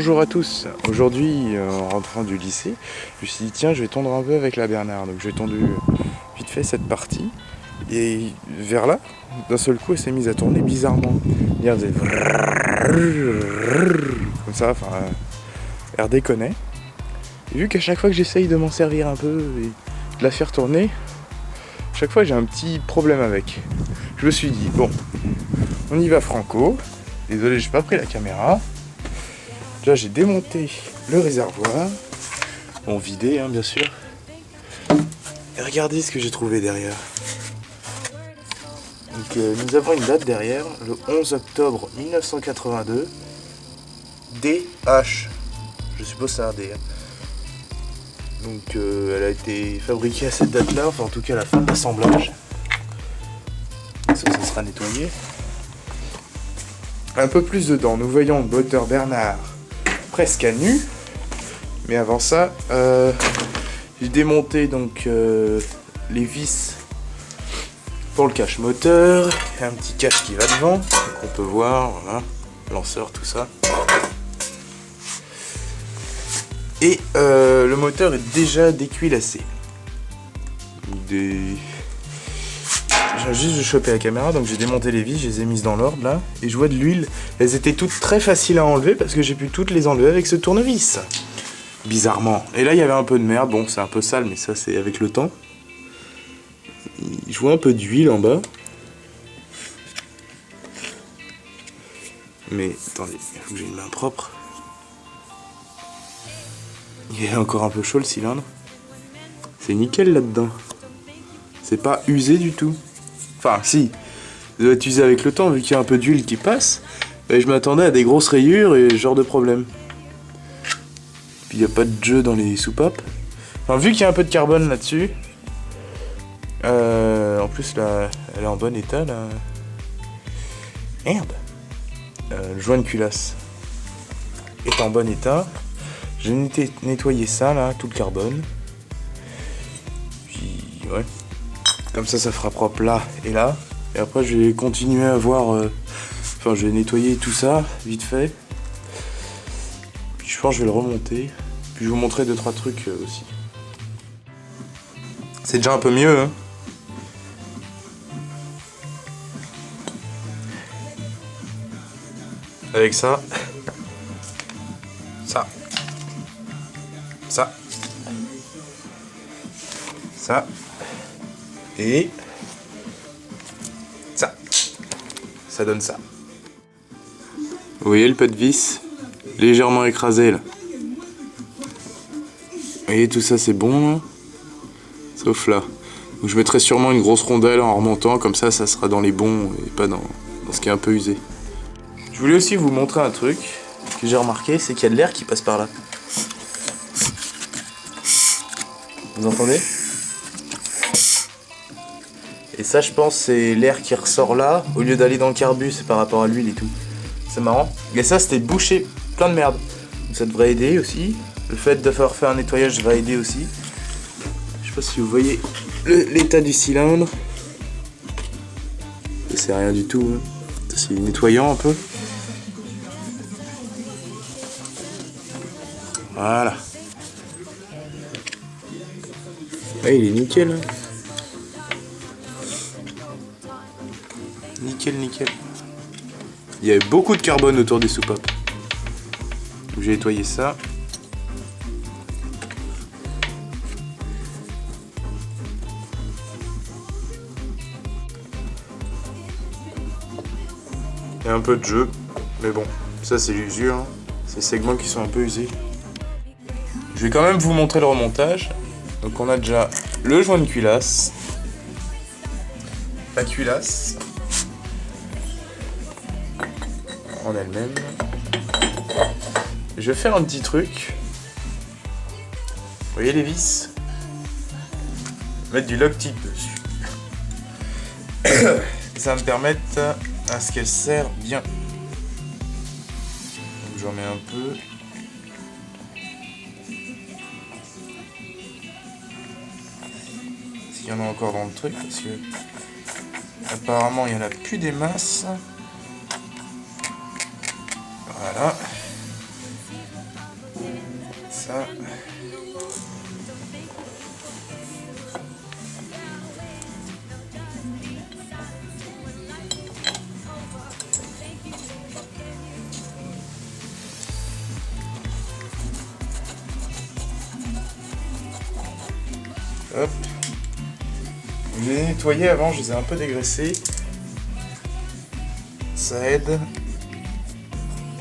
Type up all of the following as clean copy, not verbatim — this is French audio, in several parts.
Bonjour à tous. Aujourd'hui, en rentrant du lycée, je me suis dit tiens, je vais tondre un peu avec la Bernard. Donc j'ai tondu vite fait cette partie. Et vers là, d'un seul coup, elle s'est mise à tourner bizarrement. Elle faisait comme ça, enfin, elle déconnait. Et vu qu'à chaque fois que j'essaye de m'en servir un peu et de la faire tourner, chaque fois j'ai un petit problème avec. Je me suis dit bon, on y va franco. Désolé, j'ai pas pris la caméra. Là, j'ai démonté le réservoir. Bon, vidé, hein, bien sûr. Et regardez ce que j'ai trouvé derrière. Donc, nous avons une date derrière, le 11 octobre 1982. DH. Je suppose c'est un D. Hein. Donc, elle a été fabriquée à cette date-là, enfin, en tout cas, à la fin de l'assemblage. Ça sera nettoyé. Un peu plus dedans, nous voyons le moteur Bernard presque à nu, mais avant ça j'ai démonté donc les vis pour le cache moteur, et un petit cache qui va devant qu'on peut voir, voilà, lanceur, tout ça, et le moteur est déjà décuillassé. J'ai juste de choper la caméra, donc j'ai démonté les vis, je les ai mises dans l'ordre là, et je vois de l'huile. Elles étaient toutes très faciles à enlever parce que j'ai pu toutes les enlever avec ce tournevis. Bizarrement. Et là il y avait un peu de merde, bon c'est un peu sale mais ça c'est avec le temps. Je vois un peu d'huile en bas. Mais attendez, il faut que j'ai une main propre. Il est encore un peu chaud le cylindre. C'est nickel là-dedans. C'est pas usé du tout. Enfin, si, ça doit être usé avec le temps, vu qu'il y a un peu d'huile qui passe. Et je m'attendais à des grosses rayures et ce genre de problème. Puis il n'y a pas de jeu dans les soupapes. Enfin, vu qu'il y a un peu de carbone là-dessus. En plus, là, elle est en bon état, là. Merde. Le joint de culasse est en bon état. J'ai nettoyé ça, là, tout le carbone. Puis, ouais. Comme ça fera propre là et là. Et après, je vais continuer à voir... Enfin, je vais nettoyer tout ça, vite fait. Puis je pense que je vais le remonter. Puis je vais vous montrer 2-3 trucs aussi. C'est déjà un peu mieux, hein. Avec ça. Ça. Ça. Ça. Et ça. Ça donne ça. Vous voyez le pet de vis légèrement écrasé là. Vous voyez tout ça c'est bon là. Sauf là. Donc, je mettrai sûrement une grosse rondelle en remontant, comme ça ça sera dans les bons et pas dans ce qui est un peu usé. Je voulais aussi vous montrer un truc que j'ai remarqué, c'est qu'il y a de l'air qui passe par là. Vous entendez ? Et ça, je pense, c'est l'air qui ressort là, au lieu d'aller dans le carbu, c'est par rapport à l'huile et tout. C'est marrant. Et ça, c'était bouché plein de merde. Donc ça devrait aider aussi. Le fait d'avoir fait un nettoyage va aider aussi. Je sais pas si vous voyez l'état du cylindre. C'est rien du tout. Hein. C'est nettoyant un peu. Voilà. Ah, il est nickel. Hein. Nickel, nickel. Il y avait beaucoup de carbone autour des soupapes. Donc j'ai nettoyé ça. Il y a un peu de jeu. Mais bon, ça c'est l'usure. Hein. C'est les segments qui sont un peu usés. Je vais quand même vous montrer le remontage. Donc on a déjà le joint de culasse. La culasse. En elle-même. Je vais faire un petit truc. Vous voyez les vis ? Mettre du lock tip dessus. Ça va me permettre à ce qu'elle serre bien. Donc j'en mets un peu. S'il y en a encore dans le truc, parce que apparemment il n'y en a plus des masses. Voilà. Hop. Je les ai nettoyés avant, je les ai un peu dégraissés. Ça aide.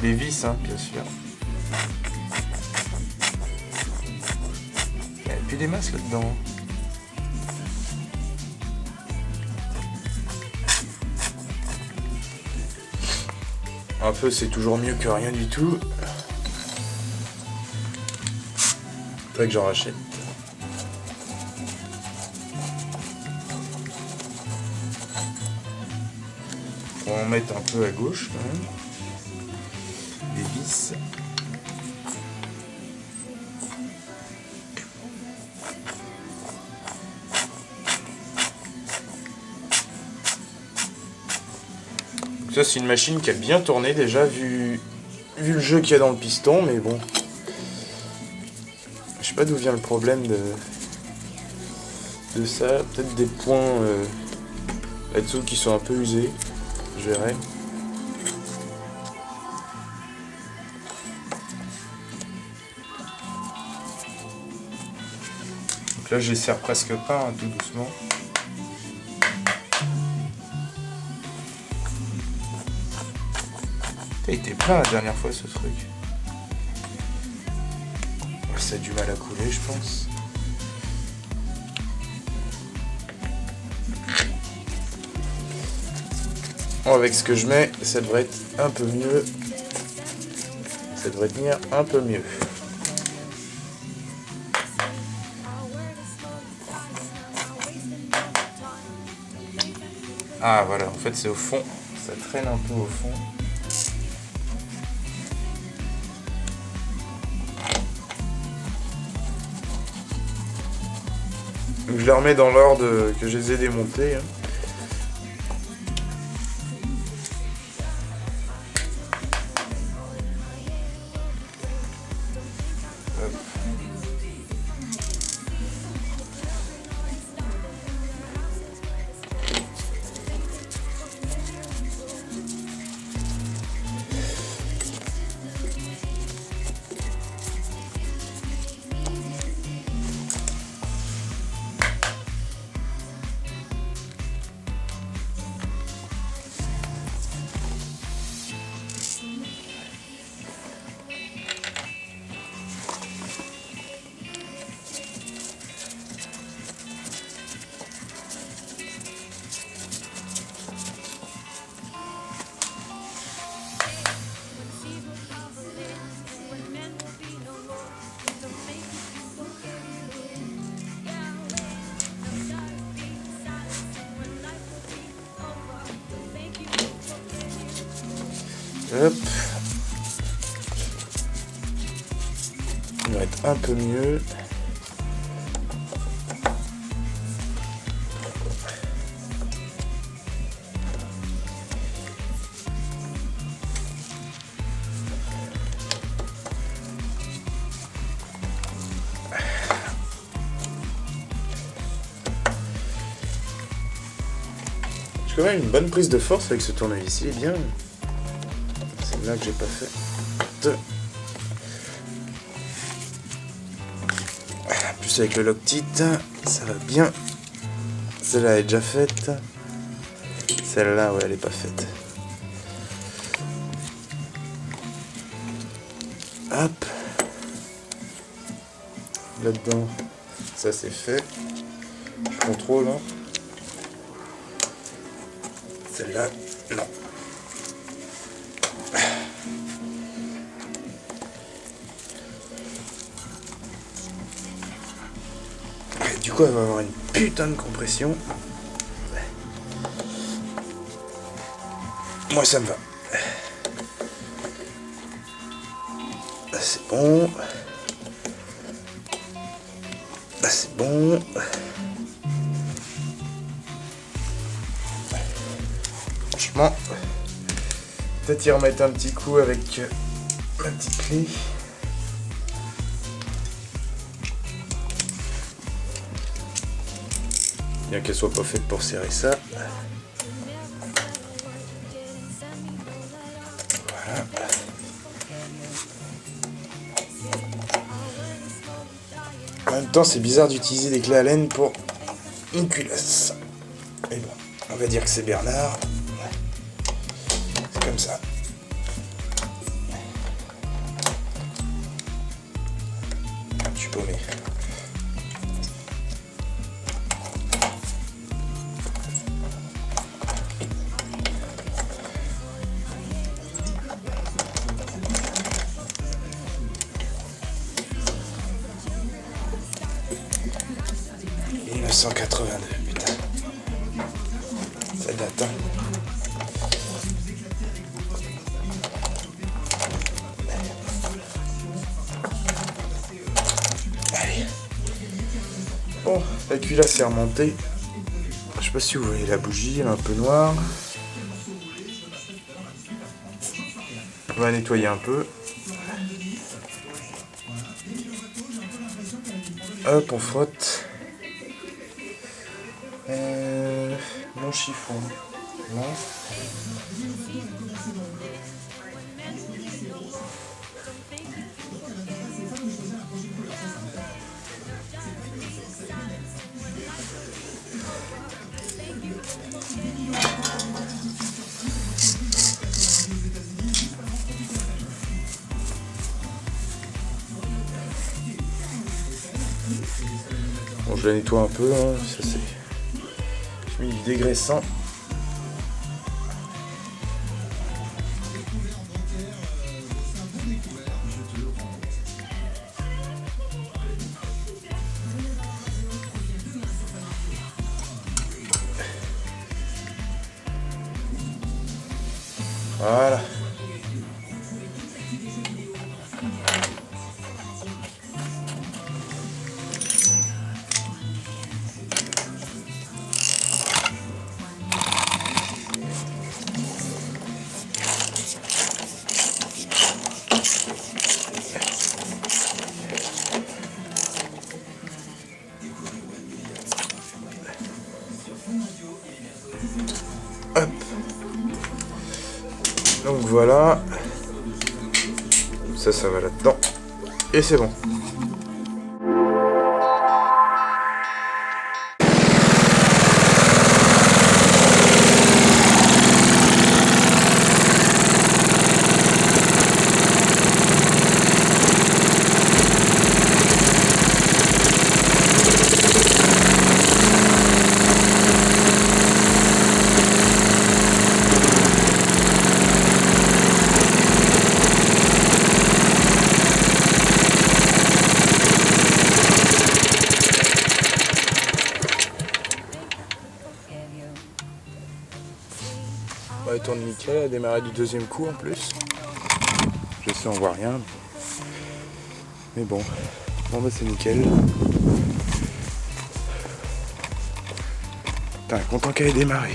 Les vis, hein, bien sûr. Il n'y a plus des masses là-dedans. Un peu, c'est toujours mieux que rien du tout. Faudrait que j'en rachète. On va en mettre un peu à gauche quand même. Les vis. Donc ça c'est une machine qui a bien tourné déjà vu le jeu qu'il y a dans le piston, mais bon. Je sais pas d'où vient le problème de ça. Peut-être des points là-dessous qui sont un peu usés. Je verrai. Donc là, je les serre presque pas, hein, tout doucement. Il était plein la dernière fois, ce truc. Ça a du mal à couler, je pense. Bon, avec ce que je mets, ça devrait être un peu mieux. Ça devrait tenir un peu mieux. Ah voilà, en fait c'est au fond. Ça traîne un peu au fond. Donc je les remets dans l'ordre que je les ai démontés. Hein. Hop. Il va être un peu mieux. J'ai quand même une bonne prise de force avec ce tournevis, il est bien. C'est là que j'ai pas fait. Plus avec le Loctite, ça va bien. Celle-là est déjà faite. Celle-là, ouais, elle est pas faite. Hop. Là-dedans, ça c'est fait. Je contrôle. Hein. Celle-là, non. Et du coup, elle va avoir une putain de compression. Moi, ça me va. Là, c'est bon. Là, c'est bon. Franchement, peut-être y remettre un petit coup avec ma petite clé. Bien qu'elle soit pas faite pour serrer ça. Voilà. Un même temps, c'est bizarre d'utiliser des clés Allen pour une culasse. Mais bon, on va dire que c'est Bernard. C'est comme ça. Je suis paumé. « 1982, putain. Ça date, hein. Allez. Bon, la culasse est remontée. Je sais pas si vous voyez la bougie, elle est un peu noire. On va nettoyer un peu. Hop, on frotte. Mon chiffon. Non. Bon, je la nettoie un peu, hein. Ça c'est. J'ai mis du dégraissant. Voilà. Hop. Donc voilà. Ça va là-dedans. Et c'est bon. Bah, elle tourne nickel, elle a démarré du deuxième coup en plus. Je sais, on voit rien. Mais bon, bah c'est nickel. Putain, content qu'elle ait démarré.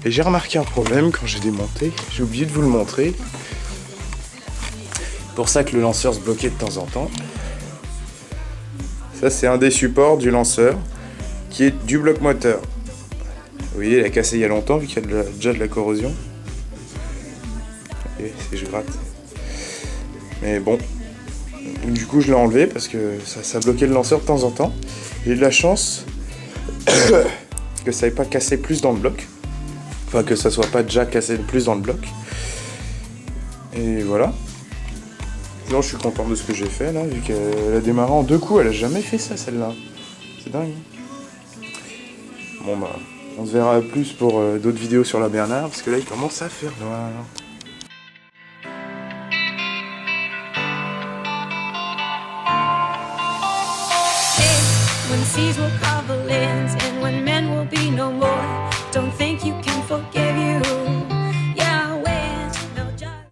Et j'ai remarqué un problème quand j'ai démonté. J'ai oublié de vous le montrer. Pour ça que le lanceur se bloquait de temps en temps. Ça, c'est un des supports du lanceur qui est du bloc moteur. Vous voyez, il a cassé il y a longtemps vu qu'il y a déjà de la corrosion. Et si je gratte. Mais bon. Du coup, je l'ai enlevé parce que ça bloquait le lanceur de temps en temps. J'ai eu de la chance que ça n'ait pas cassé plus dans le bloc. Enfin, que ça soit pas déjà cassé plus dans le bloc. Et voilà. Non, je suis content de ce que j'ai fait là, vu qu'elle a démarré en 2 coups. Elle a jamais fait ça, celle-là. C'est dingue. Bon, bah, on se verra plus pour d'autres vidéos sur la Bernard, parce que là, il commence à faire noir. When seas will cover lands and when men will be no more.